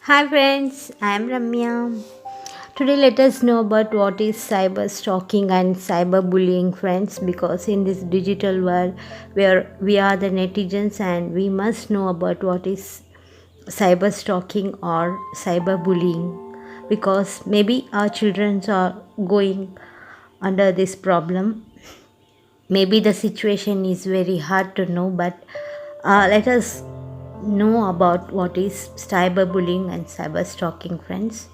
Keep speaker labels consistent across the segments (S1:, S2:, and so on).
S1: Hi friends, I am Ramya. Today let us know about what is cyber stalking and cyberbullying friends, because in this digital world where we are the netizens and we must know about what is cyber stalking or cyberbullying, because maybe our children are going under this problem. Maybe the situation is very hard to know, but let us know about what is cyberbullying and cyber stalking friends.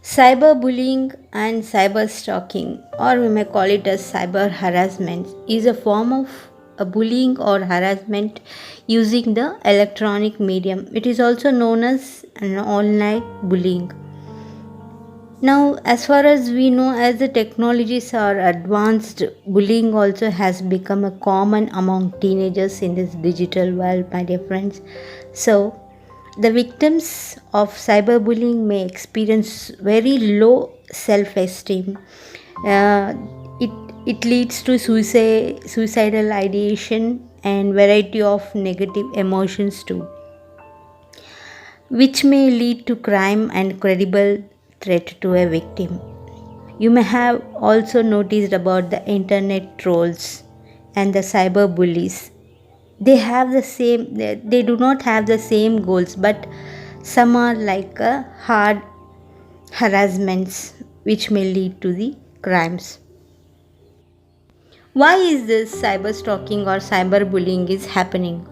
S1: Cyberbullying and cyber stalking, or we may call it as cyber harassment, is a form of a bullying or harassment using the electronic medium. It is also known as an online bullying. Now, as far as we know, as the technologies are advanced, bullying also has become a common among teenagers in this digital world, my dear friends. So, the victims of cyberbullying may experience very low self-esteem. Uh, it it leads to suicidal ideation and variety of negative emotions too, which may lead to crime and credible threat to a victim. You may have also noticed about the internet trolls and the cyber bullies. They have the same, they do not have the same goals, but some are like a hard harassments which may lead to the crimes. Why is this cyber stalking or cyber bullying is happening?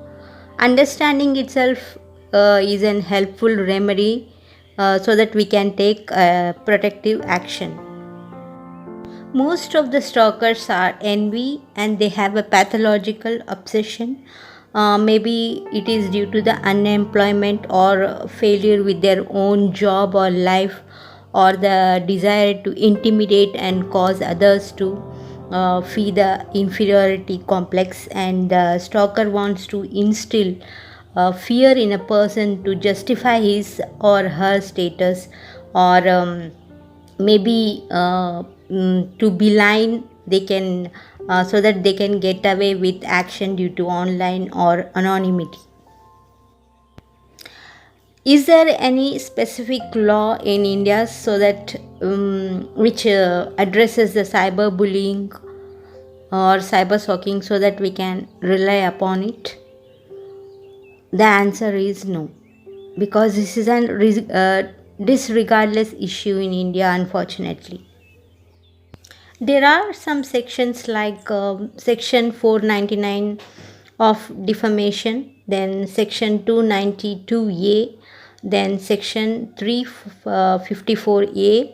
S1: Understanding itself is an helpful remedy so that we can take protective action. Most of the stalkers are envy and they have a pathological obsession. Maybe it is due to the unemployment or failure with their own job or life, or the desire to intimidate and cause others to feel the inferiority complex, and the stalker wants to instill fear in a person to justify his or her status, or maybe to beeline they can so that they can get away with action due to online or anonymity. Is there any specific law in India so that which addresses the cyberbullying or cyber stalking so that we can rely upon it? The answer is no, because this is an disregardless issue in India, unfortunately. There are some sections like section 499 of defamation, then section 292A, then section 354A,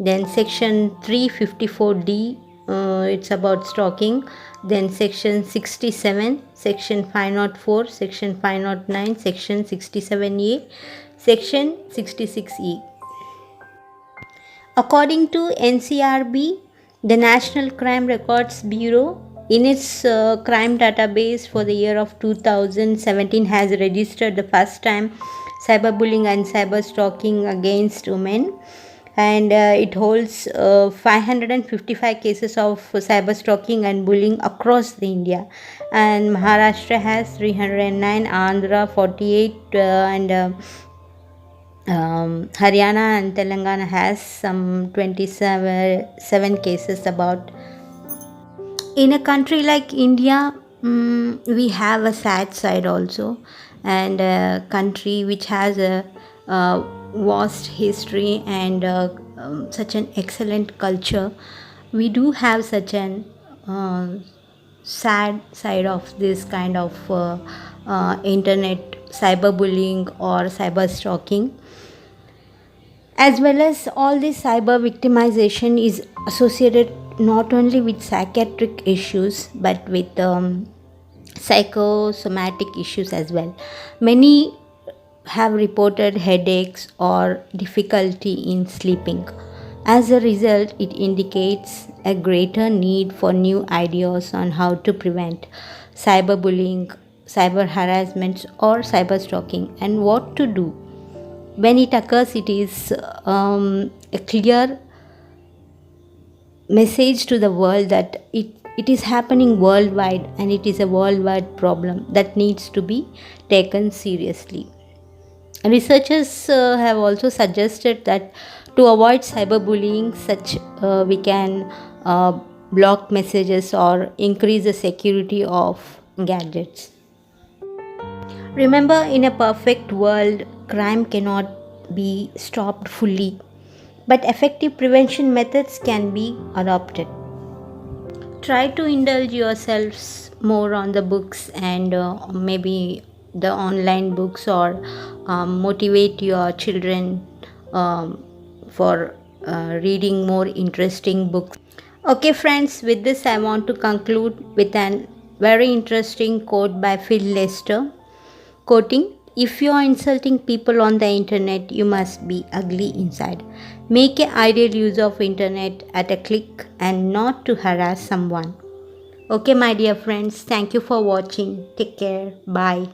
S1: then section 354D, it's about stalking, then section 67, section 504, section 509, section 67A, section 66E. According to NCRB, the National Crime Records Bureau, in its crime database for the year of 2017, has registered the first time cyberbullying and cyber stalking against women, and it holds 555 cases of cyber stalking and bullying across the India, and Maharashtra has 309, Andhra 48, and Haryana and Telangana has some 27 cases about. In a country like India, we have a sad side also, and a country which has a vast history and such an excellent culture. We do have such an sad side of this kind of internet cyberbullying or cyber stalking, as well as all this cyber victimization is associated not only with psychiatric issues but with psychosomatic issues as well. Many have reported headaches or difficulty in sleeping. As a result, it indicates a greater need for new ideas on how to prevent cyberbullying, cyber harassment, or cyber stalking, and what to do when it occurs. It is a clear message to the world that it is happening worldwide, and it is a worldwide problem that needs to be taken seriously. Researchers have also suggested that to avoid cyberbullying, such we can block messages or increase the security of gadgets. Remember, in a perfect world, crime cannot be stopped fully, but effective prevention methods can be adopted. Try to indulge yourselves more on the books and maybe the online books, or motivate your children for reading more interesting books. Okay, friends, with this, I want to conclude with an very interesting quote by Phil Lester, quoting, "If you are insulting people on the internet, you must be ugly inside. Make an ideal use of internet at a click and not to harass someone." Okay, my dear friends, thank you for watching. Take care. Bye.